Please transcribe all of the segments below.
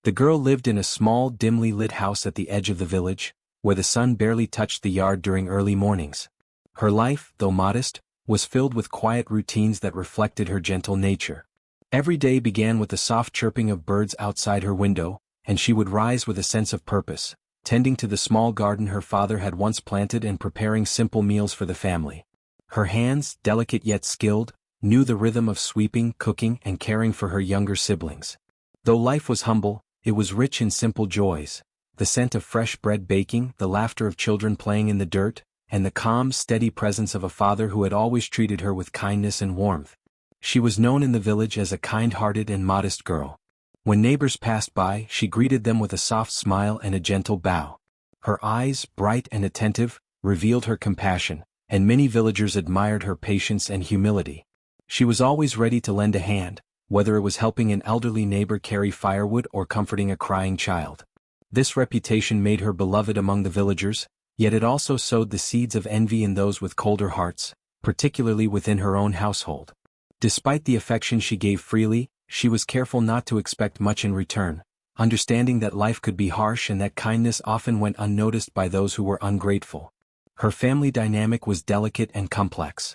The girl lived in a small, dimly lit house at the edge of the village, where the sun barely touched the yard during early mornings. Her life, though modest, was filled with quiet routines that reflected her gentle nature. Every day began with the soft chirping of birds outside her window, and she would rise with a sense of purpose, tending to the small garden her father had once planted and preparing simple meals for the family. Her hands, delicate yet skilled, knew the rhythm of sweeping, cooking, and caring for her younger siblings. Though life was humble, it was rich in simple joys: the scent of fresh bread baking, the laughter of children playing in the dirt, and the calm, steady presence of a father who had always treated her with kindness and warmth. She was known in the village as a kind-hearted and modest girl. When neighbors passed by, she greeted them with a soft smile and a gentle bow. Her eyes, bright and attentive, revealed her compassion, and many villagers admired her patience and humility. She was always ready to lend a hand, whether it was helping an elderly neighbor carry firewood or comforting a crying child. This reputation made her beloved among the villagers, yet it also sowed the seeds of envy in those with colder hearts, particularly within her own household. Despite the affection she gave freely, she was careful not to expect much in return, understanding that life could be harsh and that kindness often went unnoticed by those who were ungrateful. Her family dynamic was delicate and complex.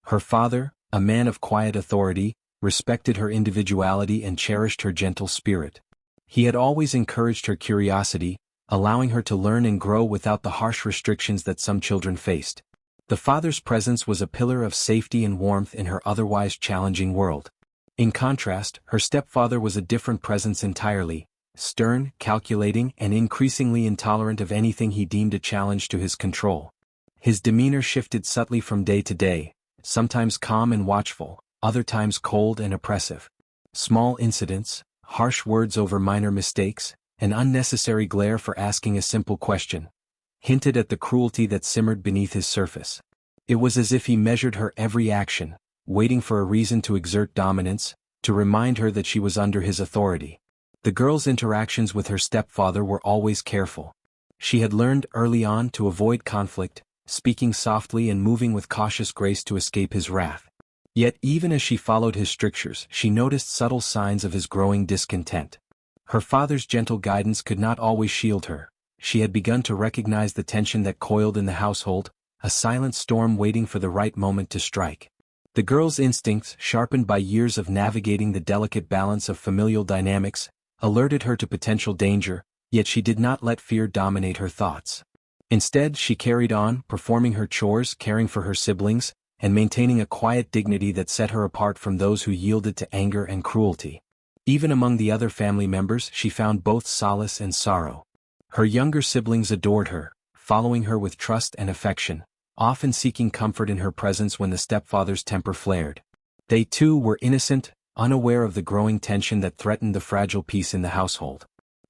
Her father, a man of quiet authority, respected her individuality and cherished her gentle spirit. He had always encouraged her curiosity, allowing her to learn and grow without the harsh restrictions that some children faced. The father's presence was a pillar of safety and warmth in her otherwise challenging world. In contrast, her stepfather was a different presence entirely: stern, calculating, and increasingly intolerant of anything he deemed a challenge to his control. His demeanor shifted subtly from day to day, sometimes calm and watchful, other times cold and oppressive. Small incidents, harsh words over minor mistakes, an unnecessary glare for asking a simple question, hinted at the cruelty that simmered beneath his surface. It was as if he measured her every action, waiting for a reason to exert dominance, to remind her that she was under his authority. The girl's interactions with her stepfather were always careful. She had learned early on to avoid conflict, speaking softly and moving with cautious grace to escape his wrath. Yet even as she followed his strictures, she noticed subtle signs of his growing discontent. Her father's gentle guidance could not always shield her. She had begun to recognize the tension that coiled in the household, a silent storm waiting for the right moment to strike. The girl's instincts, sharpened by years of navigating the delicate balance of familial dynamics, alerted her to potential danger, yet she did not let fear dominate her thoughts. Instead, she carried on, performing her chores, caring for her siblings, and maintaining a quiet dignity that set her apart from those who yielded to anger and cruelty. Even among the other family members, she found both solace and sorrow. Her younger siblings adored her, following her with trust and affection, often seeking comfort in her presence when the stepfather's temper flared. They too were innocent, unaware of the growing tension that threatened the fragile peace in the household.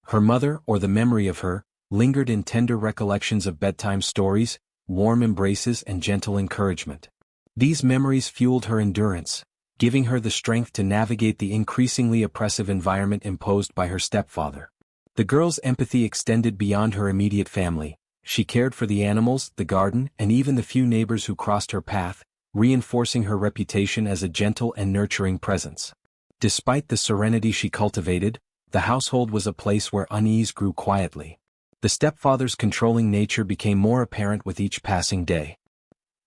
Her mother, or the memory of her, lingered in tender recollections of bedtime stories, warm embraces, and gentle encouragement. These memories fueled her endurance, giving her the strength to navigate the increasingly oppressive environment imposed by her stepfather. The girl's empathy extended beyond her immediate family. She cared for the animals, the garden, and even the few neighbors who crossed her path, reinforcing her reputation as a gentle and nurturing presence. Despite the serenity she cultivated, the household was a place where unease grew quietly. The stepfather's controlling nature became more apparent with each passing day.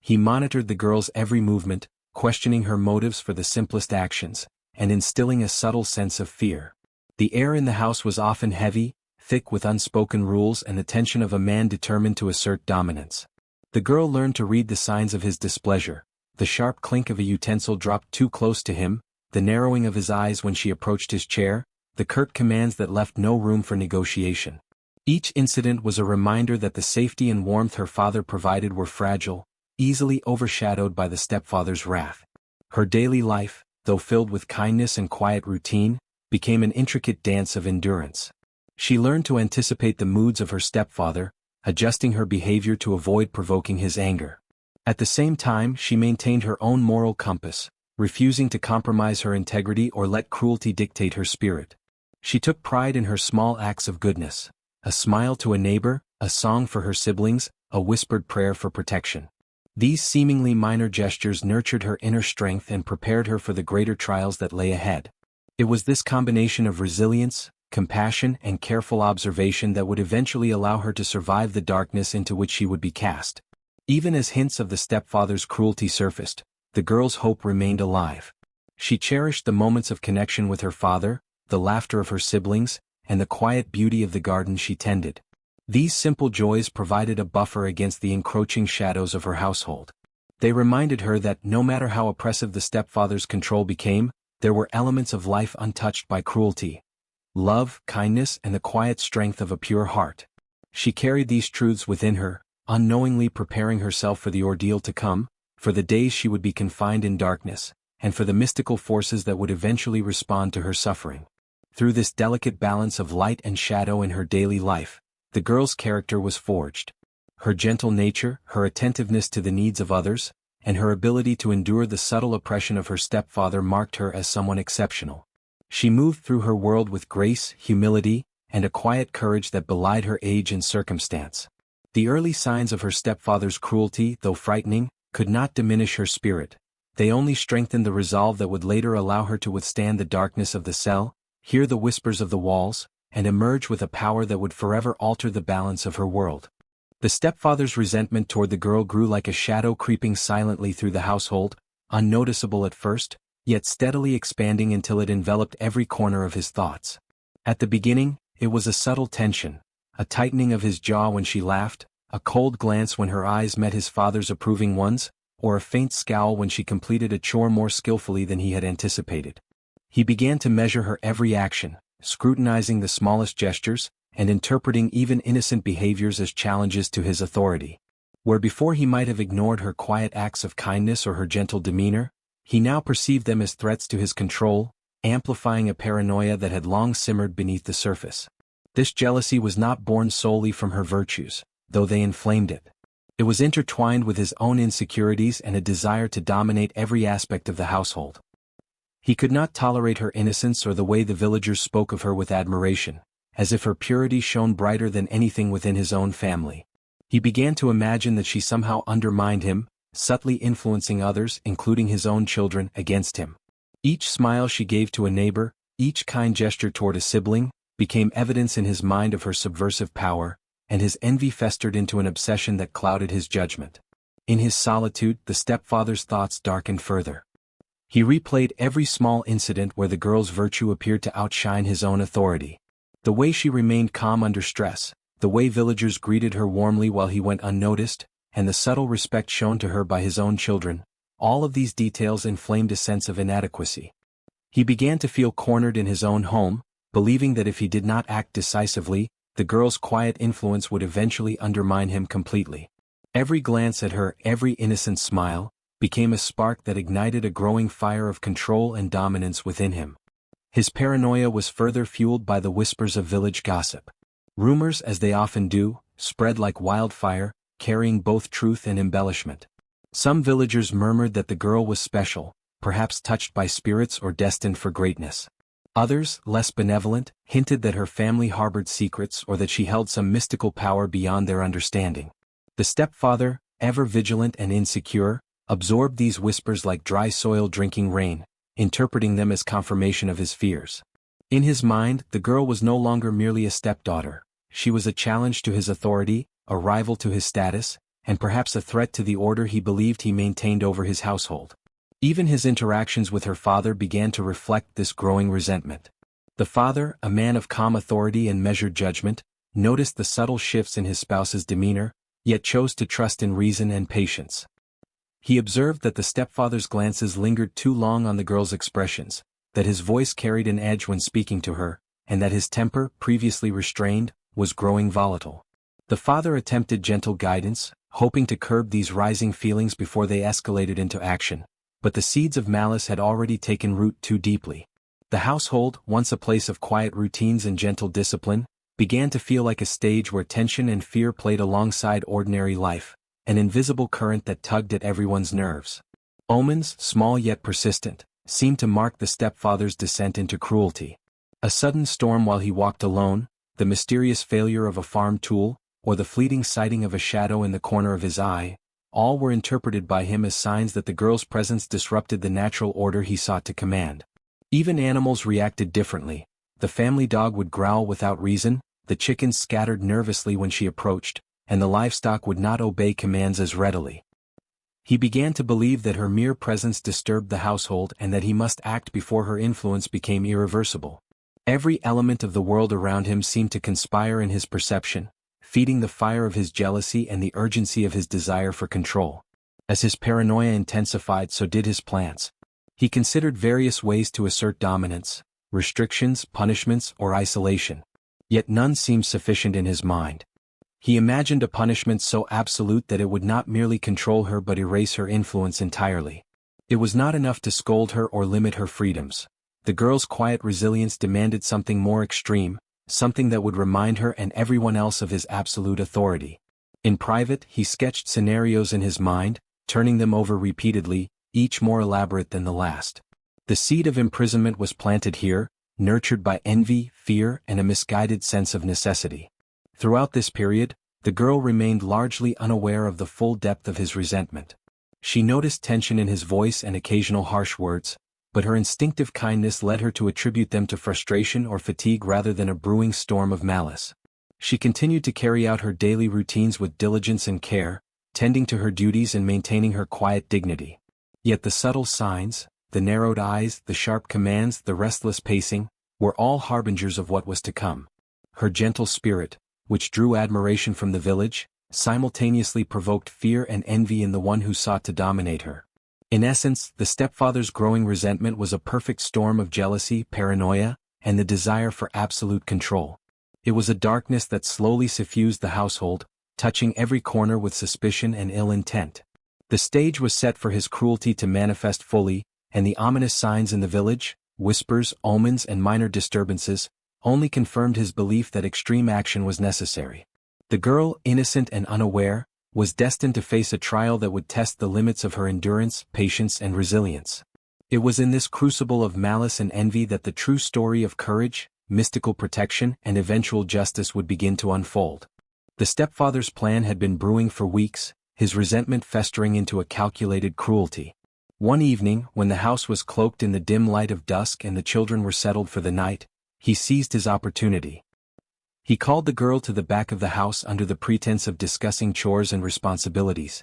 He monitored the girl's every movement, questioning her motives for the simplest actions, and instilling a subtle sense of fear. The air in the house was often heavy, thick with unspoken rules and the tension of a man determined to assert dominance. The girl learned to read the signs of his displeasure: the sharp clink of a utensil dropped too close to him, the narrowing of his eyes when she approached his chair, the curt commands that left no room for negotiation. Each incident was a reminder that the safety and warmth her father provided were fragile, easily overshadowed by the stepfather's wrath. Her daily life, though filled with kindness and quiet routine, became an intricate dance of endurance. She learned to anticipate the moods of her stepfather, adjusting her behavior to avoid provoking his anger. At the same time, she maintained her own moral compass, refusing to compromise her integrity or let cruelty dictate her spirit. She took pride in her small acts of goodness: a smile to a neighbor, a song for her siblings, a whispered prayer for protection. These seemingly minor gestures nurtured her inner strength and prepared her for the greater trials that lay ahead. It was this combination of resilience, compassion and careful observation that would eventually allow her to survive the darkness into which she would be cast. Even as hints of the stepfather's cruelty surfaced, the girl's hope remained alive. She cherished the moments of connection with her father, the laughter of her siblings, and the quiet beauty of the garden she tended. These simple joys provided a buffer against the encroaching shadows of her household. They reminded her that no matter how oppressive the stepfather's control became, there were elements of life untouched by cruelty: love, kindness, and the quiet strength of a pure heart. She carried these truths within her, unknowingly preparing herself for the ordeal to come, for the days she would be confined in darkness, and for the mystical forces that would eventually respond to her suffering. Through this delicate balance of light and shadow in her daily life, the girl's character was forged. Her gentle nature, her attentiveness to the needs of others, and her ability to endure the subtle oppression of her stepfather marked her as someone exceptional. She moved through her world with grace, humility, and a quiet courage that belied her age and circumstance. The early signs of her stepfather's cruelty, though frightening, could not diminish her spirit. They only strengthened the resolve that would later allow her to withstand the darkness of the cell, hear the whispers of the walls, and emerge with a power that would forever alter the balance of her world. The stepfather's resentment toward the girl grew like a shadow creeping silently through the household, unnoticeable at first, yet steadily expanding until it enveloped every corner of his thoughts. At the beginning, it was a subtle tension, a tightening of his jaw when she laughed, a cold glance when her eyes met his father's approving ones, or a faint scowl when she completed a chore more skillfully than he had anticipated. He began to measure her every action, scrutinizing the smallest gestures, and interpreting even innocent behaviors as challenges to his authority. Where before he might have ignored her quiet acts of kindness or her gentle demeanor, he now perceived them as threats to his control, amplifying a paranoia that had long simmered beneath the surface. This jealousy was not born solely from her virtues, though they inflamed it. It was intertwined with his own insecurities and a desire to dominate every aspect of the household. He could not tolerate her innocence or the way the villagers spoke of her with admiration, as if her purity shone brighter than anything within his own family. He began to imagine that she somehow undermined him, subtly influencing others, including his own children, against him. Each smile she gave to a neighbor, each kind gesture toward a sibling, became evidence in his mind of her subversive power, and his envy festered into an obsession that clouded his judgment. In his solitude, the stepfather's thoughts darkened further. He replayed every small incident where the girl's virtue appeared to outshine his own authority. The way she remained calm under stress, the way villagers greeted her warmly while he went unnoticed, and the subtle respect shown to her by his own children, all of these details inflamed a sense of inadequacy. He began to feel cornered in his own home, believing that if he did not act decisively, the girl's quiet influence would eventually undermine him completely. Every glance at her, every innocent smile, became a spark that ignited a growing fire of control and dominance within him. His paranoia was further fueled by the whispers of village gossip. Rumors, as they often do, spread like wildfire, carrying both truth and embellishment. Some villagers murmured that the girl was special, perhaps touched by spirits or destined for greatness. Others, less benevolent, hinted that her family harbored secrets or that she held some mystical power beyond their understanding. The stepfather, ever vigilant and insecure, absorbed these whispers like dry soil drinking rain, interpreting them as confirmation of his fears. In his mind, the girl was no longer merely a stepdaughter. She was a challenge to his authority, a rival to his status, and perhaps a threat to the order he believed he maintained over his household. Even his interactions with her father began to reflect this growing resentment. The father, a man of calm authority and measured judgment, noticed the subtle shifts in his spouse's demeanor, yet chose to trust in reason and patience. He observed that the stepfather's glances lingered too long on the girl's expressions, that his voice carried an edge when speaking to her, and that his temper, previously restrained, was growing volatile. The father attempted gentle guidance, hoping to curb these rising feelings before they escalated into action, but the seeds of malice had already taken root too deeply. The household, once a place of quiet routines and gentle discipline, began to feel like a stage where tension and fear played alongside ordinary life, an invisible current that tugged at everyone's nerves. Omens, small yet persistent, seemed to mark the stepfather's descent into cruelty. A sudden storm while he walked alone, the mysterious failure of a farm tool, or the fleeting sighting of a shadow in the corner of his eye, all were interpreted by him as signs that the girl's presence disrupted the natural order he sought to command. Even animals reacted differently. the family dog would growl without reason, the chickens scattered nervously when she approached, and the livestock would not obey commands as readily. He began to believe that her mere presence disturbed the household and that he must act before her influence became irreversible. Every element of the world around him seemed to conspire in his perception, feeding the fire of his jealousy and the urgency of his desire for control. As his paranoia intensified, so did his plans. He considered various ways to assert dominance: restrictions, punishments, or isolation. Yet none seemed sufficient in his mind. He imagined a punishment so absolute that it would not merely control her but erase her influence entirely. It was not enough to scold her or limit her freedoms. The girl's quiet resilience demanded something more extreme, something that would remind her and everyone else of his absolute authority. In private, he sketched scenarios in his mind, turning them over repeatedly, each more elaborate than the last. The seed of imprisonment was planted here, nurtured by envy, fear, and a misguided sense of necessity. Throughout this period, the girl remained largely unaware of the full depth of his resentment. She noticed tension in his voice and occasional harsh words, but her instinctive kindness led her to attribute them to frustration or fatigue rather than a brewing storm of malice. She continued to carry out her daily routines with diligence and care, tending to her duties and maintaining her quiet dignity. Yet the subtle signs, the narrowed eyes, the sharp commands, the restless pacing, were all harbingers of what was to come. Her gentle spirit, which drew admiration from the village, simultaneously provoked fear and envy in the one who sought to dominate her. In essence, the stepfather's growing resentment was a perfect storm of jealousy, paranoia, and the desire for absolute control. It was a darkness that slowly suffused the household, touching every corner with suspicion and ill intent. The stage was set for his cruelty to manifest fully, and the ominous signs in the village, whispers, omens, and minor disturbances, only confirmed his belief that extreme action was necessary. The girl, innocent and unaware, was destined to face a trial that would test the limits of her endurance, patience, and resilience. It was in this crucible of malice and envy that the true story of courage, mystical protection, and eventual justice would begin to unfold. The stepfather's plan had been brewing for weeks, his resentment festering into a calculated cruelty. One evening, when the house was cloaked in the dim light of dusk and the children were settled for the night, he seized his opportunity. He called the girl to the back of the house under the pretense of discussing chores and responsibilities.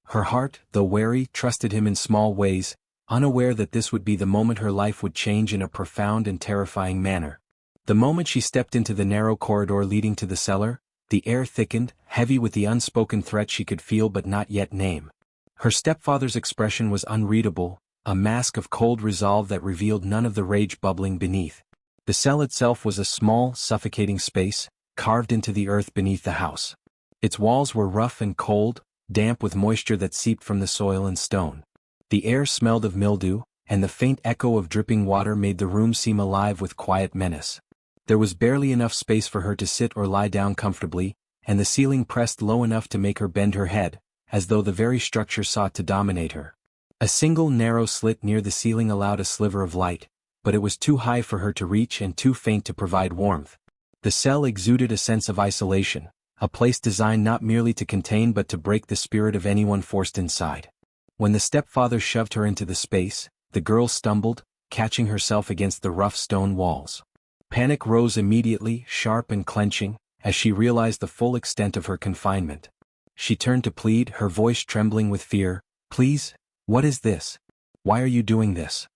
Her heart, though wary, trusted him in small ways, unaware that this would be the moment her life would change in a profound and terrifying manner. The moment she stepped into the narrow corridor leading to the cellar, the air thickened, heavy with the unspoken threat she could feel but not yet name. Her stepfather's expression was unreadable, a mask of cold resolve that revealed none of the rage bubbling beneath. The cell itself was a small, suffocating space, carved into the earth beneath the house. Its walls were rough and cold, damp with moisture that seeped from the soil and stone. The air smelled of mildew, and the faint echo of dripping water made the room seem alive with quiet menace. There was barely enough space for her to sit or lie down comfortably, and the ceiling pressed low enough to make her bend her head, as though the very structure sought to dominate her. A single narrow slit near the ceiling allowed a sliver of light, but it was too high for her to reach and too faint to provide warmth. The cell exuded a sense of isolation, a place designed not merely to contain but to break the spirit of anyone forced inside. When the stepfather shoved her into the space, the girl stumbled, catching herself against the rough stone walls. Panic rose immediately, sharp and clenching, as she realized the full extent of her confinement. She turned to plead, her voice trembling with fear. "Please, what is this? Why are you doing this?"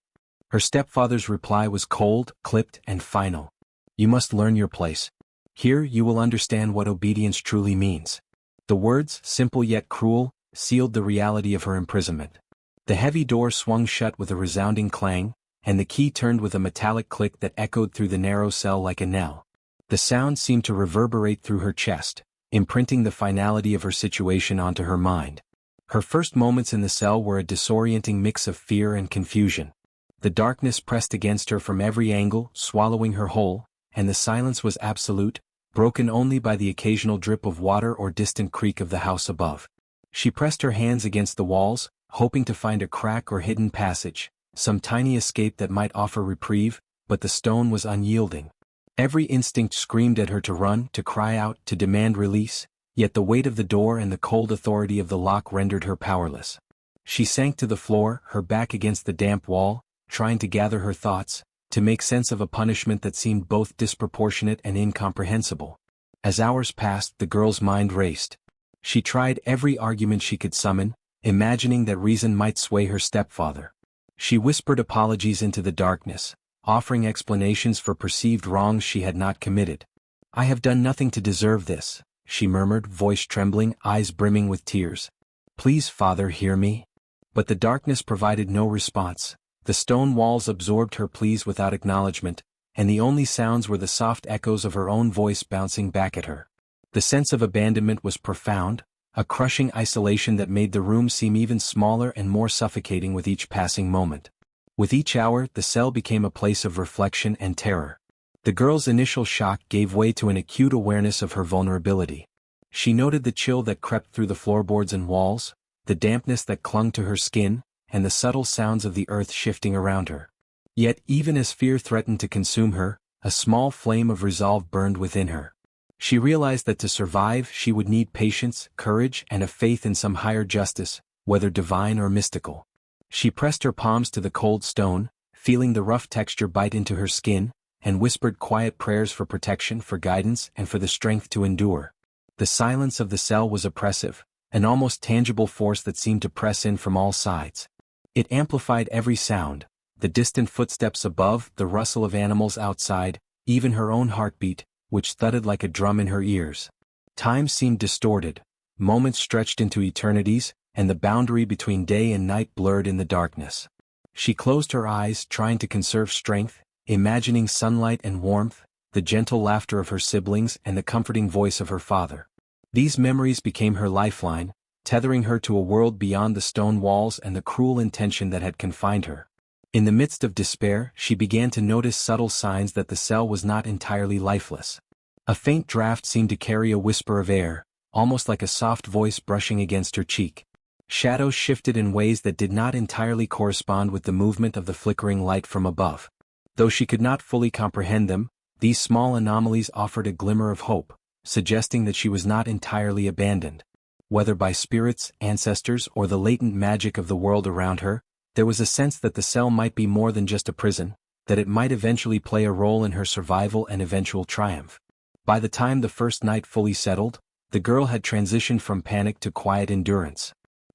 Her stepfather's reply was cold, clipped, and final. "You must learn your place. Here you will understand what obedience truly means." The words, simple yet cruel, sealed the reality of her imprisonment. The heavy door swung shut with a resounding clang, and the key turned with a metallic click that echoed through the narrow cell like a knell. The sound seemed to reverberate through her chest, imprinting the finality of her situation onto her mind. Her first moments in the cell were a disorienting mix of fear and confusion. The darkness pressed against her from every angle, swallowing her whole, and the silence was absolute, broken only by the occasional drip of water or distant creak of the house above. She pressed her hands against the walls, hoping to find a crack or hidden passage, some tiny escape that might offer reprieve, but the stone was unyielding. Every instinct screamed at her to run, to cry out, to demand release, yet the weight of the door and the cold authority of the lock rendered her powerless. She sank to the floor, her back against the damp wall, trying to gather her thoughts, to make sense of a punishment that seemed both disproportionate and incomprehensible. As hours passed, the girl's mind raced. She tried every argument she could summon, imagining that reason might sway her stepfather. She whispered apologies into the darkness, offering explanations for perceived wrongs she had not committed. "I have done nothing to deserve this," she murmured, voice trembling, eyes brimming with tears. "Please, Father, hear me." But the darkness provided no response. The stone walls absorbed her pleas without acknowledgement, and the only sounds were the soft echoes of her own voice bouncing back at her. The sense of abandonment was profound, a crushing isolation that made the room seem even smaller and more suffocating with each passing moment. With each hour, the cell became a place of reflection and terror. The girl's initial shock gave way to an acute awareness of her vulnerability. She noted the chill that crept through the floorboards and walls, the dampness that clung to her skin, and the subtle sounds of the earth shifting around her. Yet even as fear threatened to consume her, a small flame of resolve burned within her. She realized that to survive she would need patience, courage, and a faith in some higher justice, whether divine or mystical. She pressed her palms to the cold stone, feeling the rough texture bite into her skin, and whispered quiet prayers for protection, for guidance, and for the strength to endure. The silence of the cell was oppressive, an almost tangible force that seemed to press in from all sides. It amplified every sound, the distant footsteps above, the rustle of animals outside, even her own heartbeat, which thudded like a drum in her ears. Time seemed distorted, moments stretched into eternities, and the boundary between day and night blurred in the darkness. She closed her eyes, trying to conserve strength, imagining sunlight and warmth, the gentle laughter of her siblings and the comforting voice of her father. These memories became her lifeline, tethering her to a world beyond the stone walls and the cruel intention that had confined her. In the midst of despair, she began to notice subtle signs that the cell was not entirely lifeless. A faint draft seemed to carry a whisper of air, almost like a soft voice brushing against her cheek. Shadows shifted in ways that did not entirely correspond with the movement of the flickering light from above. Though she could not fully comprehend them, these small anomalies offered a glimmer of hope, suggesting that she was not entirely abandoned. Whether by spirits, ancestors, or the latent magic of the world around her, there was a sense that the cell might be more than just a prison, that it might eventually play a role in her survival and eventual triumph. By the time the first night fully settled, the girl had transitioned from panic to quiet endurance.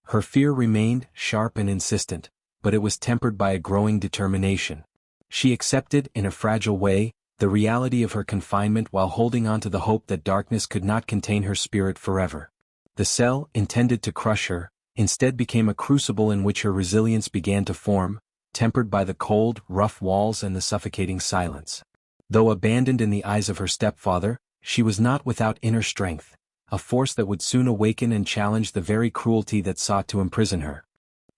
Her fear remained, sharp and insistent, but it was tempered by a growing determination. She accepted, in a fragile way, the reality of her confinement while holding on to the hope that darkness could not contain her spirit forever. The cell, intended to crush her, instead became a crucible in which her resilience began to form, tempered by the cold, rough walls and the suffocating silence. Though abandoned in the eyes of her stepfather, she was not without inner strength, a force that would soon awaken and challenge the very cruelty that sought to imprison her.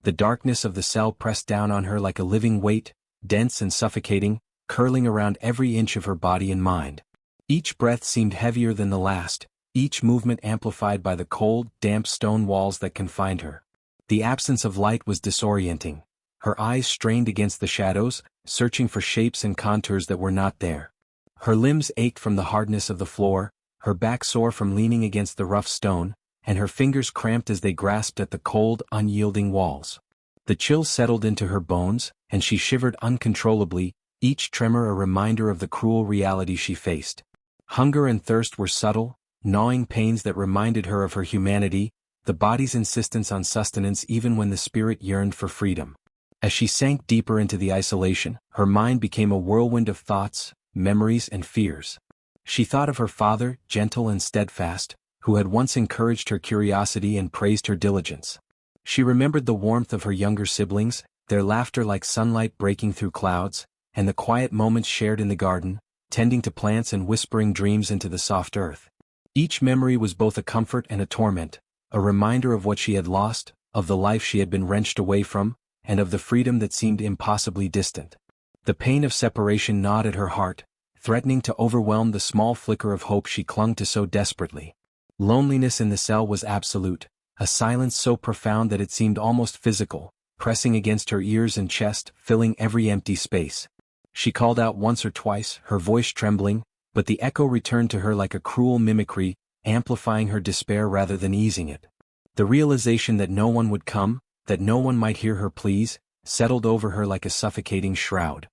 The darkness of the cell pressed down on her like a living weight, dense and suffocating, curling around every inch of her body and mind. Each breath seemed heavier than the last, each movement amplified by the cold, damp stone walls that confined her. The absence of light was disorienting. Her eyes strained against the shadows, searching for shapes and contours that were not there. Her limbs ached from the hardness of the floor, her back sore from leaning against the rough stone, and her fingers cramped as they grasped at the cold, unyielding walls. The chill settled into her bones, and she shivered uncontrollably, each tremor a reminder of the cruel reality she faced. Hunger and thirst were subtle, gnawing pains that reminded her of her humanity, the body's insistence on sustenance even when the spirit yearned for freedom. As she sank deeper into the isolation, her mind became a whirlwind of thoughts, memories and fears. She thought of her father, gentle and steadfast, who had once encouraged her curiosity and praised her diligence. She remembered the warmth of her younger siblings, their laughter like sunlight breaking through clouds, and the quiet moments shared in the garden, tending to plants and whispering dreams into the soft earth. Each memory was both a comfort and a torment, a reminder of what she had lost, of the life she had been wrenched away from, and of the freedom that seemed impossibly distant. The pain of separation gnawed at her heart, threatening to overwhelm the small flicker of hope she clung to so desperately. Loneliness in the cell was absolute, a silence so profound that it seemed almost physical, pressing against her ears and chest, filling every empty space. She called out once or twice, her voice trembling, but the echo returned to her like a cruel mimicry, amplifying her despair rather than easing it. The realization that no one would come, that no one might hear her pleas, settled over her like a suffocating shroud.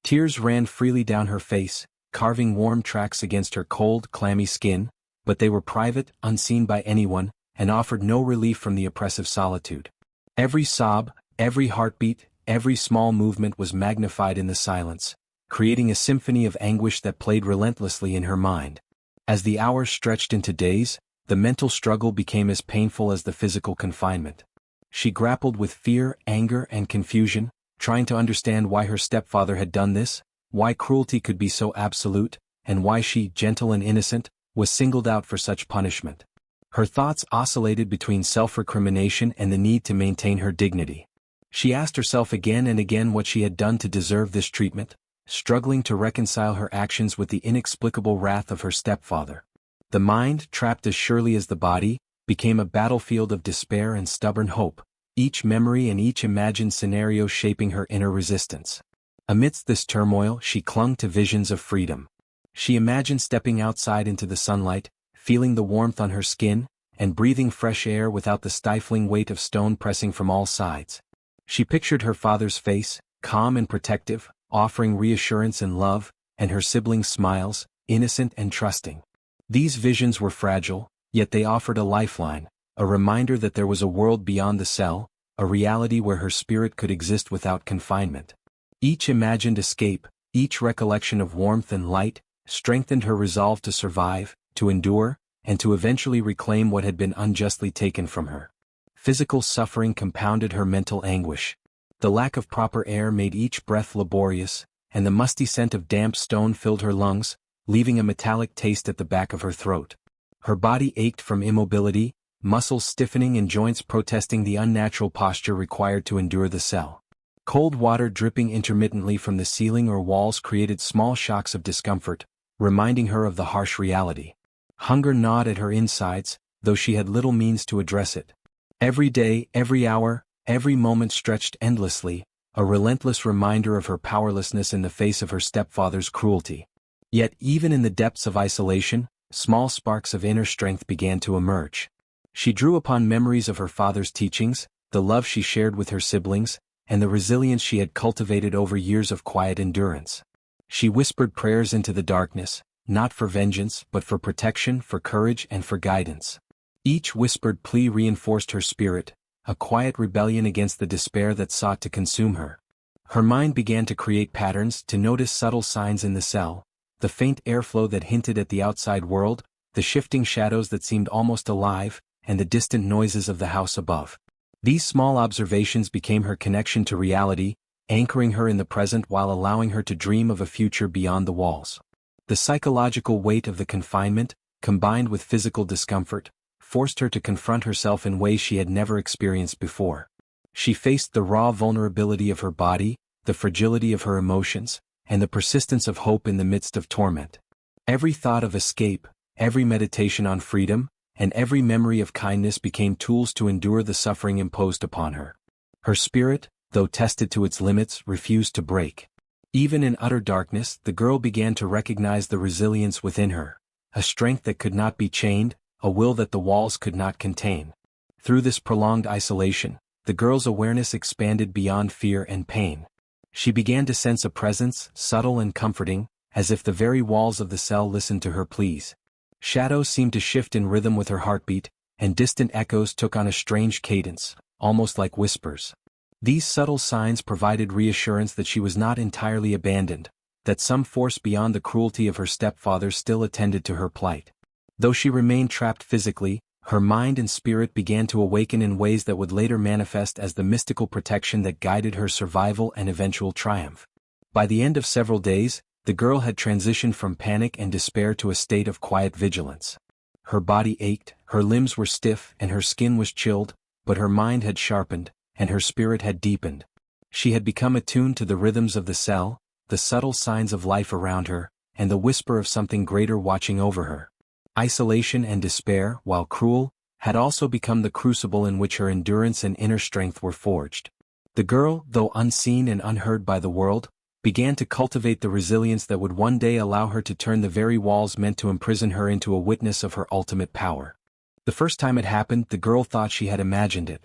Tears ran freely down her face, carving warm tracks against her cold, clammy skin, but they were private, unseen by anyone, and offered no relief from the oppressive solitude. Every sob, every heartbeat, every small movement was magnified in the silence, creating a symphony of anguish that played relentlessly in her mind. As the hours stretched into days, the mental struggle became as painful as the physical confinement. She grappled with fear, anger, and confusion, trying to understand why her stepfather had done this, why cruelty could be so absolute, and why she, gentle and innocent, was singled out for such punishment. Her thoughts oscillated between self-recrimination and the need to maintain her dignity. She asked herself again and again what she had done to deserve this treatment, struggling to reconcile her actions with the inexplicable wrath of her stepfather. The mind, trapped as surely as the body, became a battlefield of despair and stubborn hope, each memory and each imagined scenario shaping her inner resistance. Amidst this turmoil, she clung to visions of freedom. She imagined stepping outside into the sunlight, feeling the warmth on her skin, and breathing fresh air without the stifling weight of stone pressing from all sides. She pictured her father's face, calm and protective, offering reassurance and love, and her siblings' smiles, innocent and trusting. These visions were fragile, yet they offered a lifeline, a reminder that there was a world beyond the cell, a reality where her spirit could exist without confinement. Each imagined escape, each recollection of warmth and light, strengthened her resolve to survive, to endure, and to eventually reclaim what had been unjustly taken from her. Physical suffering compounded her mental anguish. The lack of proper air made each breath laborious, and the musty scent of damp stone filled her lungs, leaving a metallic taste at the back of her throat. Her body ached from immobility, muscles stiffening and joints protesting the unnatural posture required to endure the cell. Cold water dripping intermittently from the ceiling or walls created small shocks of discomfort, reminding her of the harsh reality. Hunger gnawed at her insides, though she had little means to address it. Every day, every hour, every moment stretched endlessly, a relentless reminder of her powerlessness in the face of her stepfather's cruelty. Yet even in the depths of isolation, small sparks of inner strength began to emerge. She drew upon memories of her father's teachings, the love she shared with her siblings, and the resilience she had cultivated over years of quiet endurance. She whispered prayers into the darkness, not for vengeance but for protection, for courage, and for guidance. Each whispered plea reinforced her spirit, a quiet rebellion against the despair that sought to consume her. Her mind began to create patterns, to notice subtle signs in the cell, the faint airflow that hinted at the outside world, the shifting shadows that seemed almost alive, and the distant noises of the house above. These small observations became her connection to reality, anchoring her in the present while allowing her to dream of a future beyond the walls. The psychological weight of the confinement, combined with physical discomfort, forced her to confront herself in ways she had never experienced before. She faced the raw vulnerability of her body, the fragility of her emotions, and the persistence of hope in the midst of torment. Every thought of escape, every meditation on freedom, and every memory of kindness became tools to endure the suffering imposed upon her. Her spirit, though tested to its limits, refused to break. Even in utter darkness, the girl began to recognize the resilience within her, a strength that could not be chained, a will that the walls could not contain. Through this prolonged isolation, the girl's awareness expanded beyond fear and pain. She began to sense a presence, subtle and comforting, as if the very walls of the cell listened to her pleas. Shadows seemed to shift in rhythm with her heartbeat, and distant echoes took on a strange cadence, almost like whispers. These subtle signs provided reassurance that she was not entirely abandoned, that some force beyond the cruelty of her stepfather still attended to her plight. Though she remained trapped physically, her mind and spirit began to awaken in ways that would later manifest as the mystical protection that guided her survival and eventual triumph. By the end of several days, the girl had transitioned from panic and despair to a state of quiet vigilance. Her body ached, her limbs were stiff, and her skin was chilled, but her mind had sharpened, and her spirit had deepened. She had become attuned to the rhythms of the cell, the subtle signs of life around her, and the whisper of something greater watching over her. Isolation and despair, while cruel, had also become the crucible in which her endurance and inner strength were forged. The girl, though unseen and unheard by the world, began to cultivate the resilience that would one day allow her to turn the very walls meant to imprison her into a witness of her ultimate power. The first time it happened, the girl thought she had imagined it.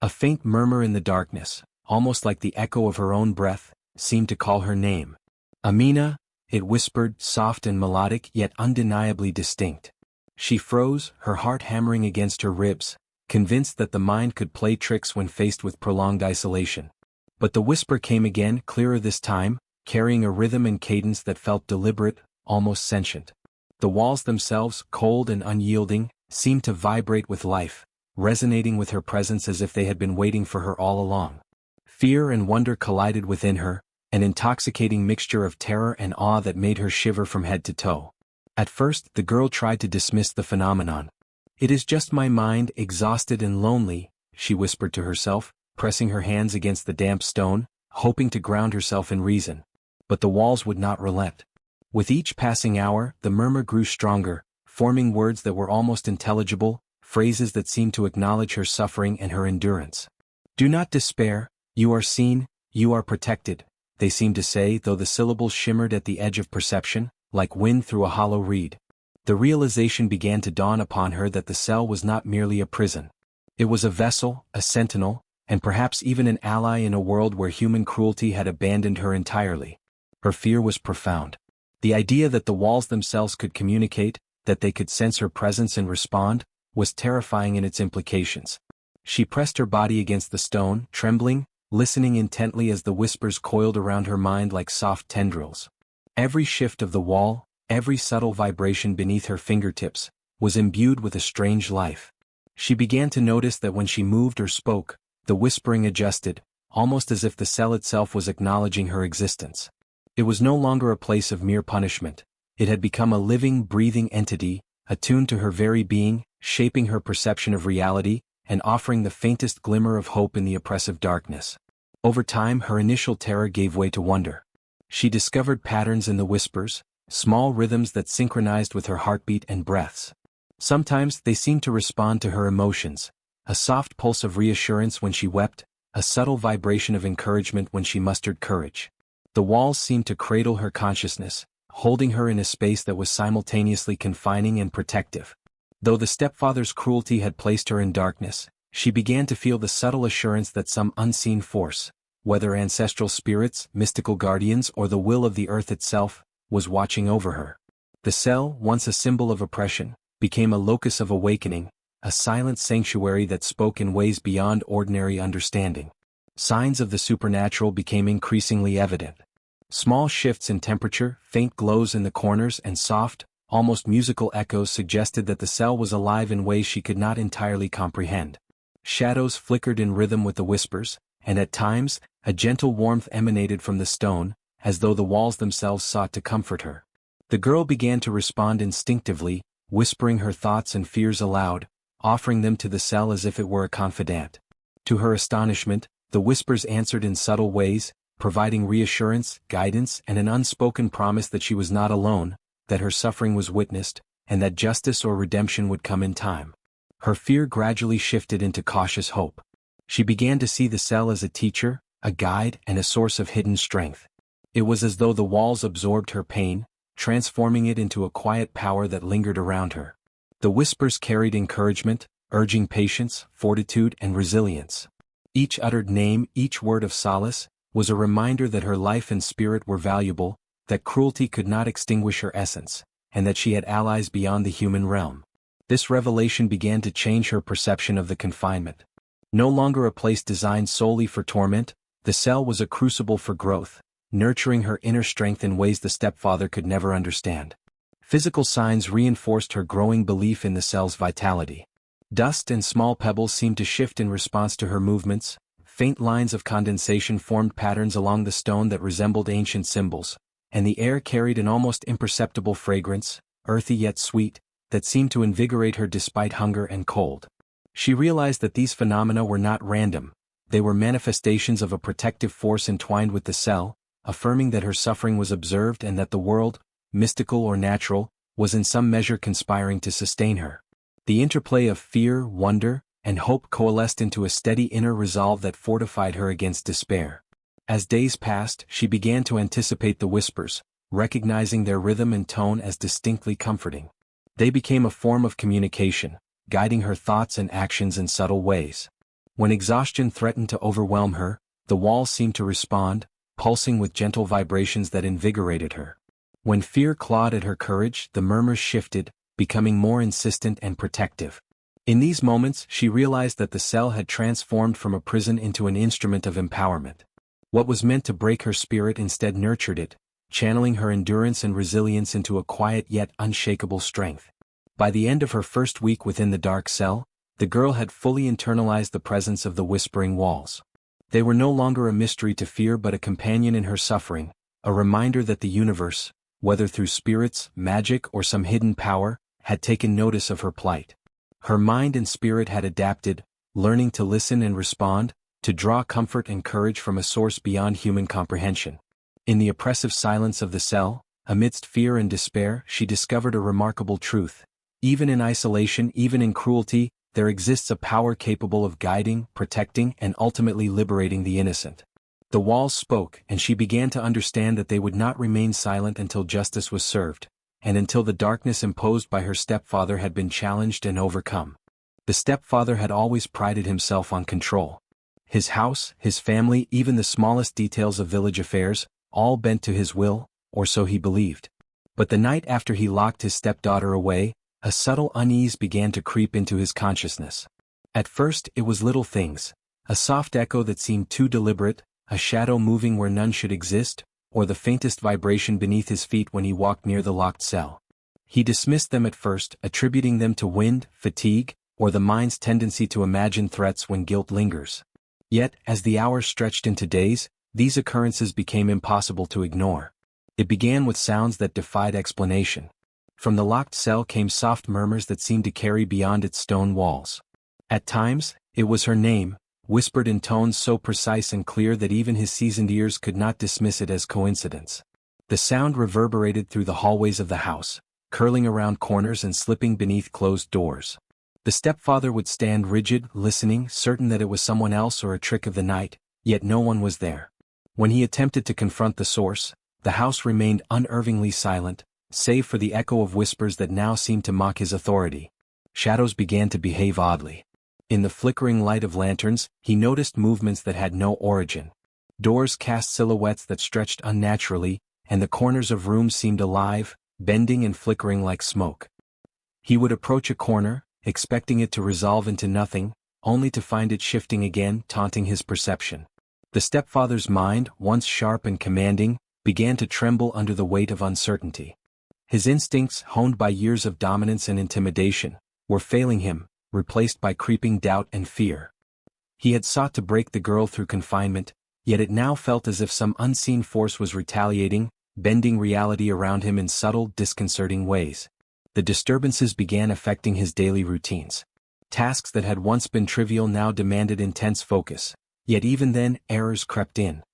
A faint murmur in the darkness, almost like the echo of her own breath, seemed to call her name. Amina, it whispered, soft and melodic yet undeniably distinct. She froze, her heart hammering against her ribs, convinced that the mind could play tricks when faced with prolonged isolation. But the whisper came again, clearer this time, carrying a rhythm and cadence that felt deliberate, almost sentient. The walls themselves, cold and unyielding, seemed to vibrate with life, resonating with her presence as if they had been waiting for her all along. Fear and wonder collided within her, an intoxicating mixture of terror and awe that made her shiver from head to toe. At first, the girl tried to dismiss the phenomenon. "It is just my mind, exhausted and lonely," she whispered to herself, pressing her hands against the damp stone, hoping to ground herself in reason. But the walls would not relent. With each passing hour, the murmur grew stronger, forming words that were almost intelligible, phrases that seemed to acknowledge her suffering and her endurance. "Do not despair, you are seen, you are protected," they seemed to say, though the syllables shimmered at the edge of perception, like wind through a hollow reed. The realization began to dawn upon her that the cell was not merely a prison. It was a vessel, a sentinel, and perhaps even an ally in a world where human cruelty had abandoned her entirely. Her fear was profound. The idea that the walls themselves could communicate, that they could sense her presence and respond, was terrifying in its implications. She pressed her body against the stone, trembling, listening intently as the whispers coiled around her mind like soft tendrils. Every shift of the wall, every subtle vibration beneath her fingertips, was imbued with a strange life. She began to notice that when she moved or spoke, the whispering adjusted, almost as if the cell itself was acknowledging her existence. It was no longer a place of mere punishment. It had become a living, breathing entity, attuned to her very being, shaping her perception of reality, and offering the faintest glimmer of hope in the oppressive darkness. Over time, her initial terror gave way to wonder. She discovered patterns in the whispers, small rhythms that synchronized with her heartbeat and breaths. Sometimes they seemed to respond to her emotions, a soft pulse of reassurance when she wept, a subtle vibration of encouragement when she mustered courage. The walls seemed to cradle her consciousness, holding her in a space that was simultaneously confining and protective. Though the stepfather's cruelty had placed her in darkness, she began to feel the subtle assurance that some unseen force, whether ancestral spirits, mystical guardians, or the will of the earth itself, was watching over her. The cell, once a symbol of oppression, became a locus of awakening, a silent sanctuary that spoke in ways beyond ordinary understanding. Signs of the supernatural became increasingly evident. Small shifts in temperature, faint glows in the corners, and soft, almost musical echoes suggested that the cell was alive in ways she could not entirely comprehend. Shadows flickered in rhythm with the whispers, and at times, a gentle warmth emanated from the stone, as though the walls themselves sought to comfort her. The girl began to respond instinctively, whispering her thoughts and fears aloud, offering them to the cell as if it were a confidant. To her astonishment, the whispers answered in subtle ways, providing reassurance, guidance, and an unspoken promise that she was not alone, that her suffering was witnessed, and that justice or redemption would come in time. Her fear gradually shifted into cautious hope. She began to see the cell as a teacher, a guide, and a source of hidden strength. It was as though the walls absorbed her pain, transforming it into a quiet power that lingered around her. The whispers carried encouragement, urging patience, fortitude, and resilience. Each uttered name, each word of solace, was a reminder that her life and spirit were valuable, that cruelty could not extinguish her essence, and that she had allies beyond the human realm. This revelation began to change her perception of the confinement. No longer a place designed solely for torment, the cell was a crucible for growth, nurturing her inner strength in ways the stepfather could never understand. Physical signs reinforced her growing belief in the cell's vitality. Dust and small pebbles seemed to shift in response to her movements, faint lines of condensation formed patterns along the stone that resembled ancient symbols, and the air carried an almost imperceptible fragrance, earthy yet sweet, that seemed to invigorate her despite hunger and cold. She realized that these phenomena were not random, they were manifestations of a protective force entwined with the cell, affirming that her suffering was observed and that the world, mystical or natural, was in some measure conspiring to sustain her. The interplay of fear, wonder, and hope coalesced into a steady inner resolve that fortified her against despair. As days passed, she began to anticipate the whispers, recognizing their rhythm and tone as distinctly comforting. They became a form of communication, guiding her thoughts and actions in subtle ways. When exhaustion threatened to overwhelm her, the walls seemed to respond, pulsing with gentle vibrations that invigorated her. When fear clawed at her courage, the murmurs shifted, becoming more insistent and protective. In these moments, she realized that the cell had transformed from a prison into an instrument of empowerment. What was meant to break her spirit instead nurtured it, channeling her endurance and resilience into a quiet yet unshakable strength. By the end of her first week within the dark cell, the girl had fully internalized the presence of the whispering walls. They were no longer a mystery to fear but a companion in her suffering, a reminder that the universe, whether through spirits, magic, or some hidden power, had taken notice of her plight. Her mind and spirit had adapted, learning to listen and respond, to draw comfort and courage from a source beyond human comprehension. In the oppressive silence of the cell, amidst fear and despair, she discovered a remarkable truth. Even in isolation, even in cruelty, there exists a power capable of guiding, protecting, and ultimately liberating the innocent. The walls spoke, and she began to understand that they would not remain silent until justice was served, and until the darkness imposed by her stepfather had been challenged and overcome. The stepfather had always prided himself on control. His house, his family, even the smallest details of village affairs, all bent to his will, or so he believed. But the night after he locked his stepdaughter away, a subtle unease began to creep into his consciousness. At first it was little things, a soft echo that seemed too deliberate, a shadow moving where none should exist, or the faintest vibration beneath his feet when he walked near the locked cell. He dismissed them at first, attributing them to wind, fatigue, or the mind's tendency to imagine threats when guilt lingers. Yet, as the hours stretched into days, these occurrences became impossible to ignore. It began with sounds that defied explanation. From the locked cell came soft murmurs that seemed to carry beyond its stone walls. At times, it was her name, whispered in tones so precise and clear that even his seasoned ears could not dismiss it as coincidence. The sound reverberated through the hallways of the house, curling around corners and slipping beneath closed doors. The stepfather would stand rigid, listening, certain that it was someone else or a trick of the night, yet no one was there. When he attempted to confront the source, the house remained unervingly silent, save for the echo of whispers that now seemed to mock his authority. Shadows began to behave oddly. In the flickering light of lanterns, he noticed movements that had no origin. Doors cast silhouettes that stretched unnaturally, and the corners of rooms seemed alive, bending and flickering like smoke. He would approach a corner, expecting it to resolve into nothing, only to find it shifting again, taunting his perception. The stepfather's mind, once sharp and commanding, began to tremble under the weight of uncertainty. His instincts, honed by years of dominance and intimidation, were failing him, replaced by creeping doubt and fear. He had sought to break the girl through confinement, yet it now felt as if some unseen force was retaliating, bending reality around him in subtle, disconcerting ways. The disturbances began affecting his daily routines. Tasks that had once been trivial now demanded intense focus, yet even then, errors crept in.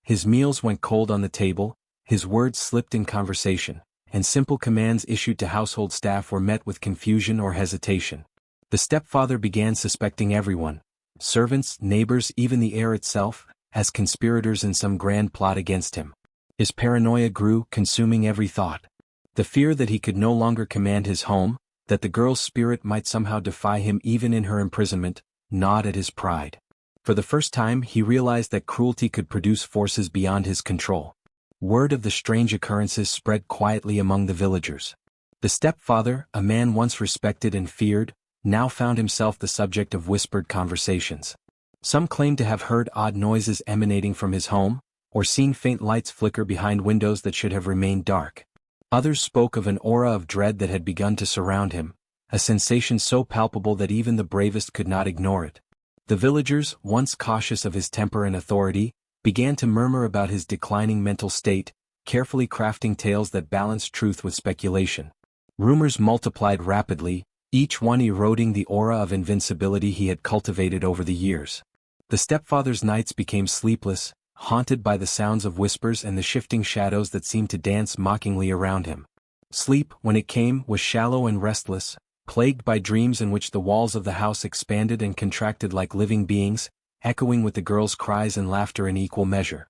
His meals went cold on the table, his words slipped in conversation, and simple commands issued to household staff were met with confusion or hesitation. The stepfather began suspecting everyone, servants, neighbors, even the air itself, as conspirators in some grand plot against him. His paranoia grew, consuming every thought. The fear that he could no longer command his home, that the girl's spirit might somehow defy him even in her imprisonment, gnawed at his pride. For the first time he realized that cruelty could produce forces beyond his control. Word of the strange occurrences spread quietly among the villagers. The stepfather, a man once respected and feared, now found himself the subject of whispered conversations. Some claimed to have heard odd noises emanating from his home, or seen faint lights flicker behind windows that should have remained dark. Others spoke of an aura of dread that had begun to surround him, a sensation so palpable that even the bravest could not ignore it. The villagers, once cautious of his temper and authority, began to murmur about his declining mental state, carefully crafting tales that balanced truth with speculation. Rumors multiplied rapidly, each one eroding the aura of invincibility he had cultivated over the years. The stepfather's nights became sleepless, haunted by the sounds of whispers and the shifting shadows that seemed to dance mockingly around him. Sleep, when it came, was shallow and restless, plagued by dreams in which the walls of the house expanded and contracted like living beings, echoing with the girl's cries and laughter in equal measure.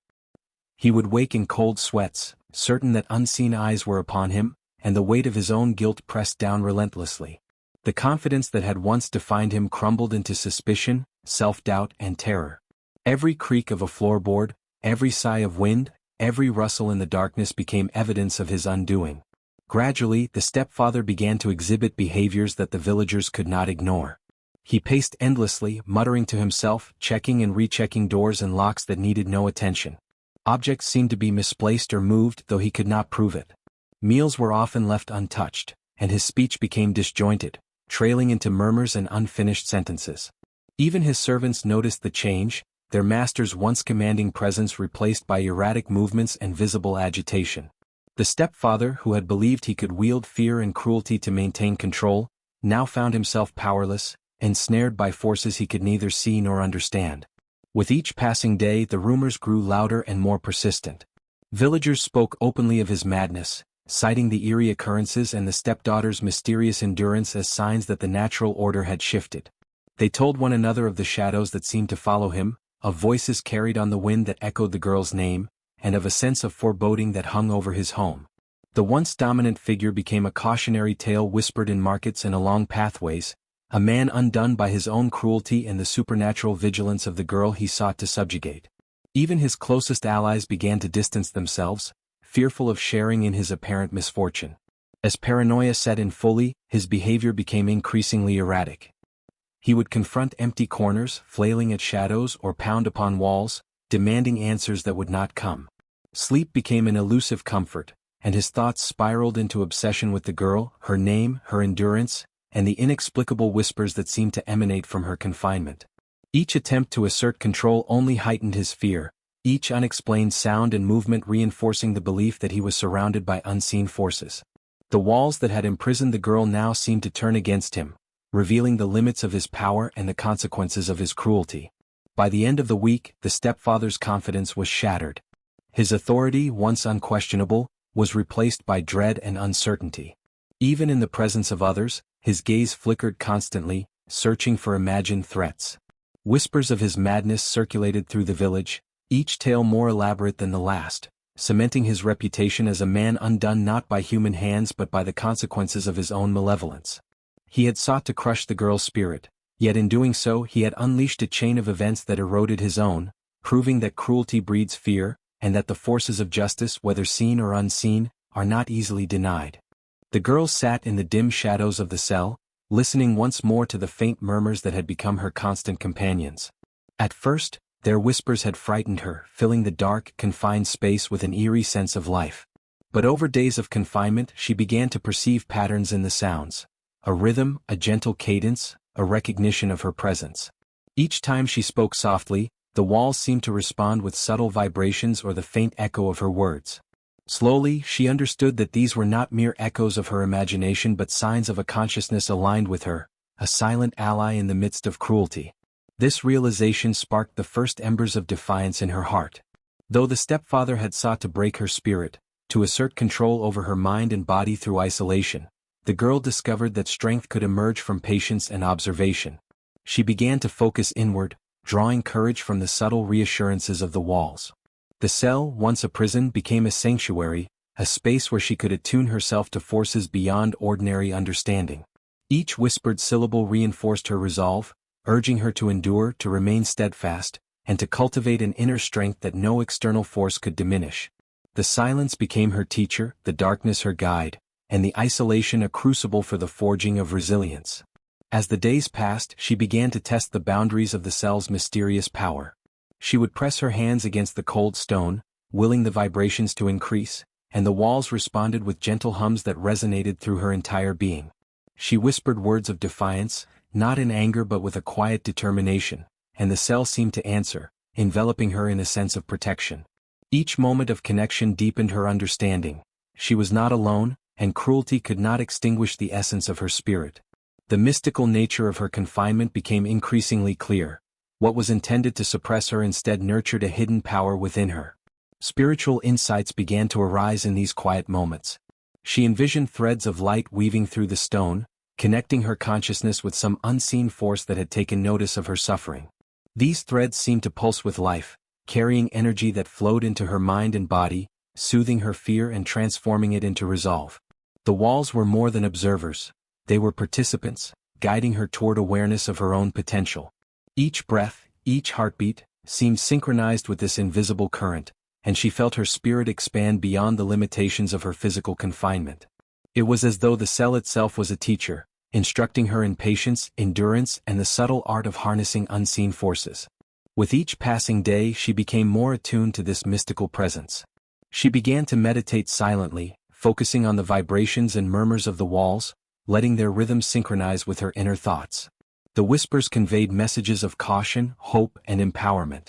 He would wake in cold sweats, certain that unseen eyes were upon him, and the weight of his own guilt pressed down relentlessly. The confidence that had once defined him crumbled into suspicion, self-doubt, and terror. Every creak of a floorboard, Every sigh of wind, every rustle in the darkness became evidence of his undoing. Gradually, the stepfather began to exhibit behaviors that the villagers could not ignore. He paced endlessly, muttering to himself, checking and rechecking doors and locks that needed no attention. Objects seemed to be misplaced or moved, though he could not prove it. Meals were often left untouched, and his speech became disjointed, trailing into murmurs and unfinished sentences. Even his servants noticed the change, their master's once commanding presence replaced by erratic movements and visible agitation. The stepfather, who had believed he could wield fear and cruelty to maintain control, now found himself powerless, ensnared by forces he could neither see nor understand. With each passing day, the rumors grew louder and more persistent. Villagers spoke openly of his madness, citing the eerie occurrences and the stepdaughter's mysterious endurance as signs that the natural order had shifted. They told one another of the shadows that seemed to follow him, of voices carried on the wind that echoed the girl's name, and of a sense of foreboding that hung over his home. The once dominant figure became a cautionary tale whispered in markets and along pathways, a man undone by his own cruelty and the supernatural vigilance of the girl he sought to subjugate. Even his closest allies began to distance themselves, fearful of sharing in his apparent misfortune. As paranoia set in fully, his behavior became increasingly erratic. He would confront empty corners, flailing at shadows, or pound upon walls, demanding answers that would not come. Sleep became an elusive comfort, and his thoughts spiraled into obsession with the girl, her name, her endurance, and the inexplicable whispers that seemed to emanate from her confinement. Each attempt to assert control only heightened his fear, each unexplained sound and movement reinforcing the belief that he was surrounded by unseen forces. The walls that had imprisoned the girl now seemed to turn against him, revealing the limits of his power and the consequences of his cruelty. By the end of the week, the stepfather's confidence was shattered. His authority, once unquestionable, was replaced by dread and uncertainty. Even in the presence of others, his gaze flickered constantly, searching for imagined threats. Whispers of his madness circulated through the village, each tale more elaborate than the last, cementing his reputation as a man undone not by human hands but by the consequences of his own malevolence. He had sought to crush the girl's spirit, yet in doing so he had unleashed a chain of events that eroded his own, proving that cruelty breeds fear, and that the forces of justice, whether seen or unseen, are not easily denied. The girl sat in the dim shadows of the cell, listening once more to the faint murmurs that had become her constant companions. At first, their whispers had frightened her, filling the dark, confined space with an eerie sense of life. But over days of confinement she began to perceive patterns in the sounds. A rhythm, a gentle cadence, a recognition of her presence. Each time she spoke softly, the walls seemed to respond with subtle vibrations or the faint echo of her words. Slowly, she understood that these were not mere echoes of her imagination but signs of a consciousness aligned with her, a silent ally in the midst of cruelty. This realization sparked the first embers of defiance in her heart. Though the stepfather had sought to break her spirit, to assert control over her mind and body through isolation, the girl discovered that strength could emerge from patience and observation. She began to focus inward, drawing courage from the subtle reassurances of the walls. The cell, once a prison, became a sanctuary, a space where she could attune herself to forces beyond ordinary understanding. Each whispered syllable reinforced her resolve, urging her to endure, to remain steadfast, and to cultivate an inner strength that no external force could diminish. The silence became her teacher, the darkness her guide, and the isolation a crucible for the forging of resilience. As the days passed, she began to test the boundaries of the cell's mysterious power. She would press her hands against the cold stone, willing the vibrations to increase, and the walls responded with gentle hums that resonated through her entire being. She whispered words of defiance, not in anger but with a quiet determination, and the cell seemed to answer, enveloping her in a sense of protection. Each moment of connection deepened her understanding. She was not alone, and cruelty could not extinguish the essence of her spirit. The mystical nature of her confinement became increasingly clear. What was intended to suppress her instead nurtured a hidden power within her. Spiritual insights began to arise in these quiet moments. She envisioned threads of light weaving through the stone, connecting her consciousness with some unseen force that had taken notice of her suffering. These threads seemed to pulse with life, carrying energy that flowed into her mind and body, soothing her fear and transforming it into resolve. The walls were more than observers. They were participants, guiding her toward awareness of her own potential. Each breath, each heartbeat, seemed synchronized with this invisible current, and she felt her spirit expand beyond the limitations of her physical confinement. It was as though the cell itself was a teacher, instructing her in patience, endurance, and the subtle art of harnessing unseen forces. With each passing day she became more attuned to this mystical presence. She began to meditate silently, focusing on the vibrations and murmurs of the walls, letting their rhythms synchronize with her inner thoughts. The whispers conveyed messages of caution, hope, and empowerment.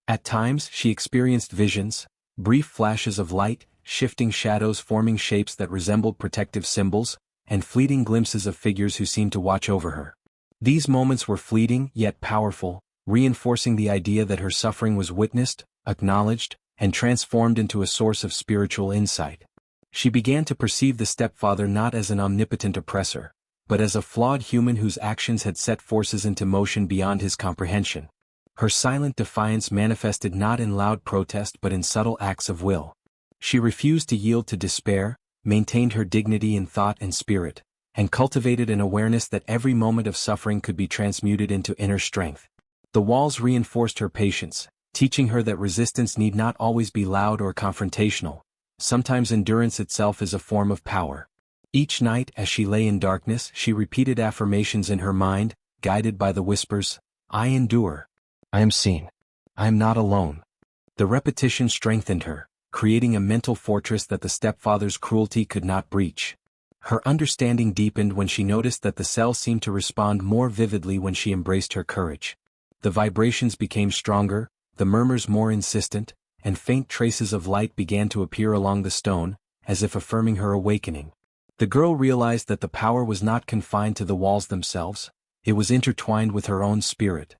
At times she experienced visions, brief flashes of light, shifting shadows forming shapes that resembled protective symbols, and fleeting glimpses of figures who seemed to watch over her. These moments were fleeting yet powerful, reinforcing the idea that her suffering was witnessed, acknowledged, and transformed into a source of spiritual insight. She began to perceive the stepfather not as an omnipotent oppressor, but as a flawed human whose actions had set forces into motion beyond his comprehension. Her silent defiance manifested not in loud protest but in subtle acts of will. She refused to yield to despair, maintained her dignity in thought and spirit, and cultivated an awareness that every moment of suffering could be transmuted into inner strength. The walls reinforced her patience, teaching her that resistance need not always be loud or confrontational. Sometimes endurance itself is a form of power. Each night as she lay in darkness she repeated affirmations in her mind, guided by the whispers, "I endure. I am seen. I am not alone." The repetition strengthened her, creating a mental fortress that the stepfather's cruelty could not breach. Her understanding deepened when she noticed that the cell seemed to respond more vividly when she embraced her courage. The vibrations became stronger, the murmurs more insistent, and faint traces of light began to appear along the stone, as if affirming her awakening. The girl realized that the power was not confined to the walls themselves, it was intertwined with her own spirit.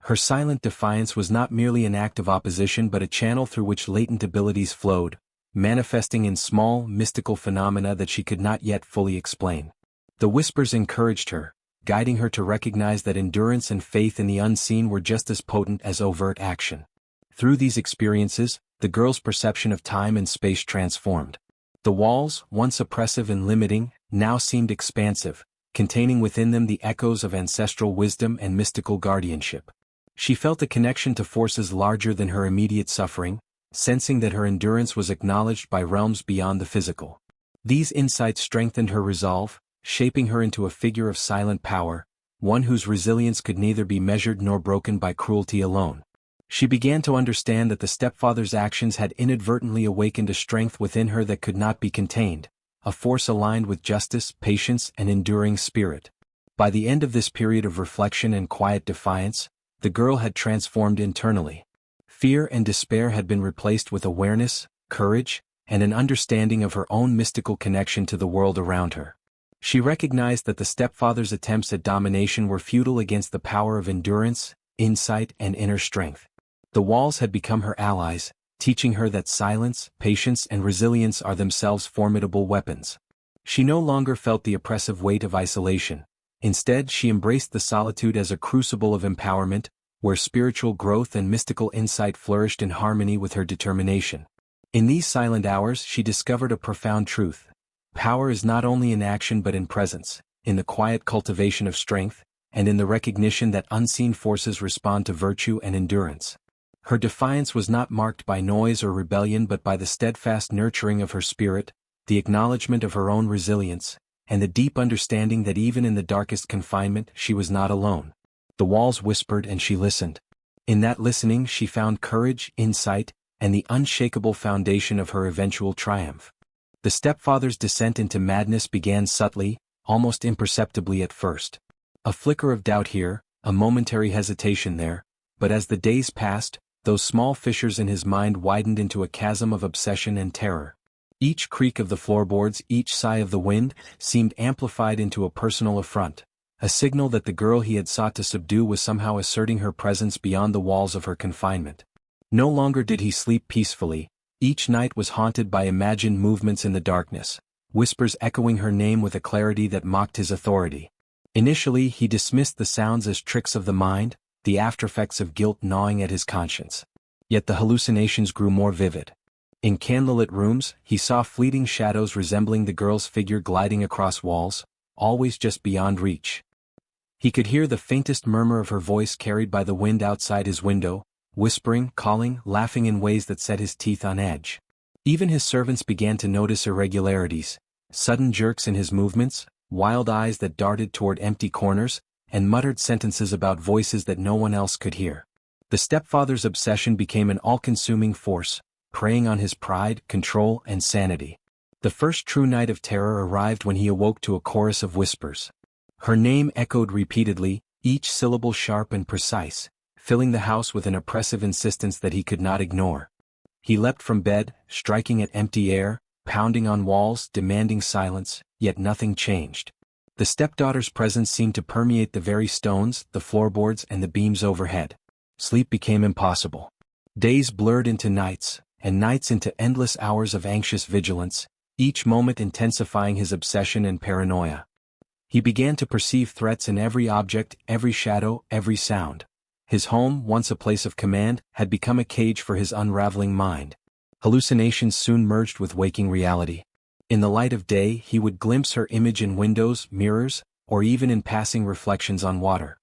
Her silent defiance was not merely an act of opposition but a channel through which latent abilities flowed, manifesting in small, mystical phenomena that she could not yet fully explain. The whispers encouraged her, guiding her to recognize that endurance and faith in the unseen were just as potent as overt action. Through these experiences, the girl's perception of time and space transformed. The walls, once oppressive and limiting, now seemed expansive, containing within them the echoes of ancestral wisdom and mystical guardianship. She felt a connection to forces larger than her immediate suffering, sensing that her endurance was acknowledged by realms beyond the physical. These insights strengthened her resolve, shaping her into a figure of silent power, one whose resilience could neither be measured nor broken by cruelty alone. She began to understand that the stepfather's actions had inadvertently awakened a strength within her that could not be contained, a force aligned with justice, patience, and enduring spirit. By the end of this period of reflection and quiet defiance, the girl had transformed internally. Fear and despair had been replaced with awareness, courage, and an understanding of her own mystical connection to the world around her. She recognized that the stepfather's attempts at domination were futile against the power of endurance, insight, and inner strength. The walls had become her allies, teaching her that silence, patience, and resilience are themselves formidable weapons. She no longer felt the oppressive weight of isolation. Instead, she embraced the solitude as a crucible of empowerment, where spiritual growth and mystical insight flourished in harmony with her determination. In these silent hours she discovered a profound truth. Power is not only in action but in presence, in the quiet cultivation of strength, and in the recognition that unseen forces respond to virtue and endurance. Her defiance was not marked by noise or rebellion but by the steadfast nurturing of her spirit, the acknowledgement of her own resilience, and the deep understanding that even in the darkest confinement she was not alone. The walls whispered and she listened. In that listening she found courage, insight, and the unshakable foundation of her eventual triumph. The stepfather's descent into madness began subtly, almost imperceptibly at first. A flicker of doubt here, a momentary hesitation there, but as the days passed, those small fissures in his mind widened into a chasm of obsession and terror. Each creak of the floorboards, each sigh of the wind, seemed amplified into a personal affront, a signal that the girl he had sought to subdue was somehow asserting her presence beyond the walls of her confinement. No longer did he sleep peacefully. Each night was haunted by imagined movements in the darkness, whispers echoing her name with a clarity that mocked his authority. Initially he dismissed the sounds as tricks of the mind, the aftereffects of guilt gnawing at his conscience. Yet the hallucinations grew more vivid. In candlelit rooms, he saw fleeting shadows resembling the girl's figure gliding across walls, always just beyond reach. He could hear the faintest murmur of her voice carried by the wind outside his window, whispering, calling, laughing in ways that set his teeth on edge. Even his servants began to notice irregularities, sudden jerks in his movements, wild eyes that darted toward empty corners, and muttered sentences about voices that no one else could hear. The stepfather's obsession became an all-consuming force, preying on his pride, control, and sanity. The first true night of terror arrived when he awoke to a chorus of whispers. Her name echoed repeatedly, each syllable sharp and precise, filling the house with an oppressive insistence that he could not ignore. He leapt from bed, striking at empty air, pounding on walls, demanding silence, yet nothing changed. The stepdaughter's presence seemed to permeate the very stones, the floorboards, and the beams overhead. Sleep became impossible. Days blurred into nights, and nights into endless hours of anxious vigilance, each moment intensifying his obsession and paranoia. He began to perceive threats in every object, every shadow, every sound. His home, once a place of command, had become a cage for his unraveling mind. Hallucinations soon merged with waking reality. In the light of day, he would glimpse her image in windows, mirrors, or even in passing reflections on water.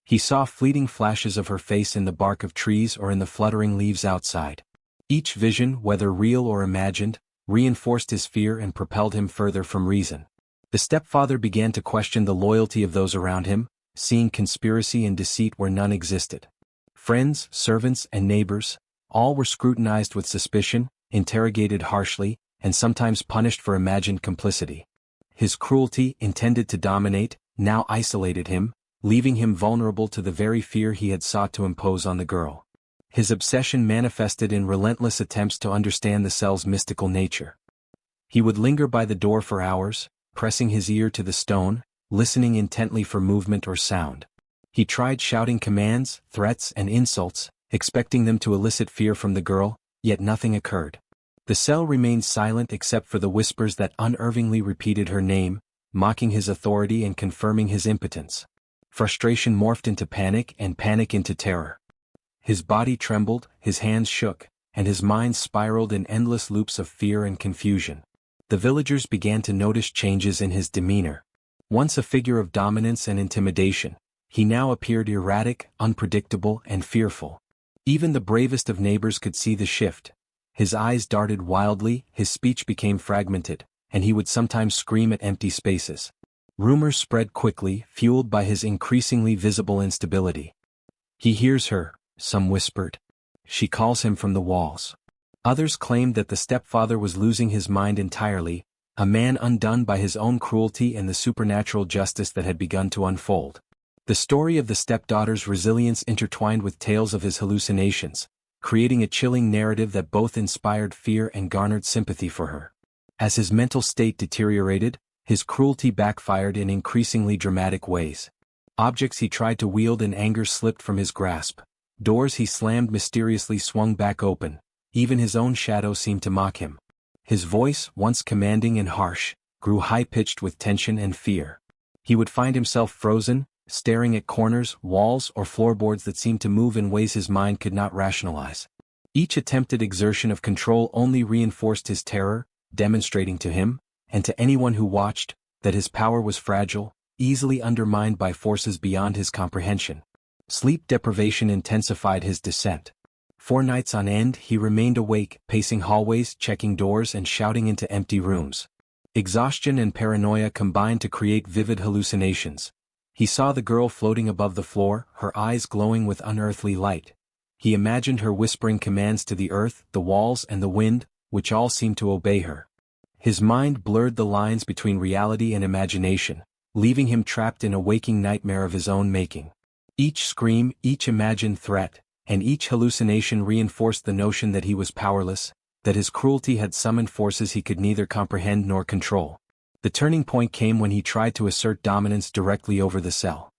He saw fleeting flashes of her face in the bark of trees or in the fluttering leaves outside. Each vision, whether real or imagined, reinforced his fear and propelled him further from reason. The stepfather began to question the loyalty of those around him, seeing conspiracy and deceit where none existed. Friends, servants, and neighbors, all were scrutinized with suspicion, interrogated harshly, and sometimes punished for imagined complicity. His cruelty, intended to dominate, now isolated him, leaving him vulnerable to the very fear he had sought to impose on the girl. His obsession manifested in relentless attempts to understand the cell's mystical nature. He would linger by the door for hours, pressing his ear to the stone, listening intently for movement or sound. He tried shouting commands, threats, and insults, expecting them to elicit fear from the girl, yet nothing occurred. The cell remained silent except for the whispers that unerringly repeated her name, mocking his authority and confirming his impotence. Frustration morphed into panic and panic into terror. His body trembled, his hands shook, and his mind spiraled in endless loops of fear and confusion. The villagers began to notice changes in his demeanor. Once a figure of dominance and intimidation, he now appeared erratic, unpredictable, and fearful. Even the bravest of neighbors could see the shift. His eyes darted wildly, his speech became fragmented, and he would sometimes scream at empty spaces. Rumors spread quickly, fueled by his increasingly visible instability. "He hears her," some whispered. "She calls him from the walls." Others claimed that the stepfather was losing his mind entirely, a man undone by his own cruelty and the supernatural justice that had begun to unfold. The story of the stepdaughter's resilience intertwined with tales of his hallucinations, creating a chilling narrative that both inspired fear and garnered sympathy for her. As his mental state deteriorated, his cruelty backfired in increasingly dramatic ways. Objects he tried to wield in anger slipped from his grasp. Doors he slammed mysteriously swung back open. Even his own shadow seemed to mock him. His voice, once commanding and harsh, grew high-pitched with tension and fear. He would find himself frozen, staring at corners, walls, or floorboards that seemed to move in ways his mind could not rationalize. Each attempted exertion of control only reinforced his terror, demonstrating to him, and to anyone who watched, that his power was fragile, easily undermined by forces beyond his comprehension. Sleep deprivation intensified his descent. 4 nights on end he remained awake, pacing hallways, checking doors, and shouting into empty rooms. Exhaustion and paranoia combined to create vivid hallucinations. He saw the girl floating above the floor, her eyes glowing with unearthly light. He imagined her whispering commands to the earth, the walls, and the wind, which all seemed to obey her. His mind blurred the lines between reality and imagination, leaving him trapped in a waking nightmare of his own making. Each scream, each imagined threat, and each hallucination reinforced the notion that he was powerless, that his cruelty had summoned forces he could neither comprehend nor control. The turning point came when he tried to assert dominance directly over the cell.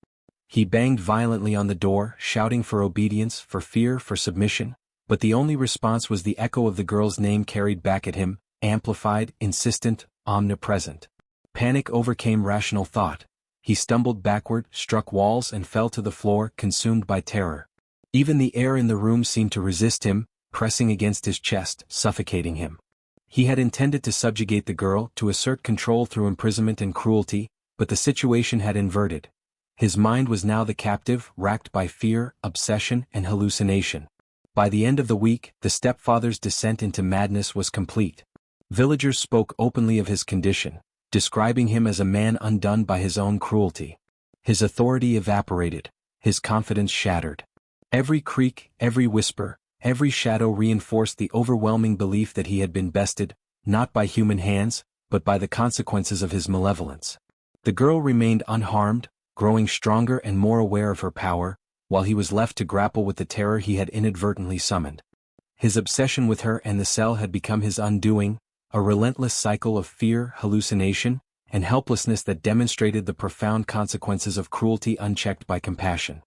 He banged violently on the door, shouting for obedience, for fear, for submission, but the only response was the echo of the girl's name carried back at him, amplified, insistent, omnipresent. Panic overcame rational thought. He stumbled backward, struck walls, and fell to the floor, consumed by terror. Even the air in the room seemed to resist him, pressing against his chest, suffocating him. He had intended to subjugate the girl, to assert control through imprisonment and cruelty, but the situation had inverted. His mind was now the captive, racked by fear, obsession, and hallucination. By the end of the week, the stepfather's descent into madness was complete. Villagers spoke openly of his condition, describing him as a man undone by his own cruelty. His authority evaporated, his confidence shattered. Every creak, every whisper, every shadow reinforced the overwhelming belief that he had been bested, not by human hands, but by the consequences of his malevolence. The girl remained unharmed, growing stronger and more aware of her power, while he was left to grapple with the terror he had inadvertently summoned. His obsession with her and the cell had become his undoing, a relentless cycle of fear, hallucination, and helplessness that demonstrated the profound consequences of cruelty unchecked by compassion.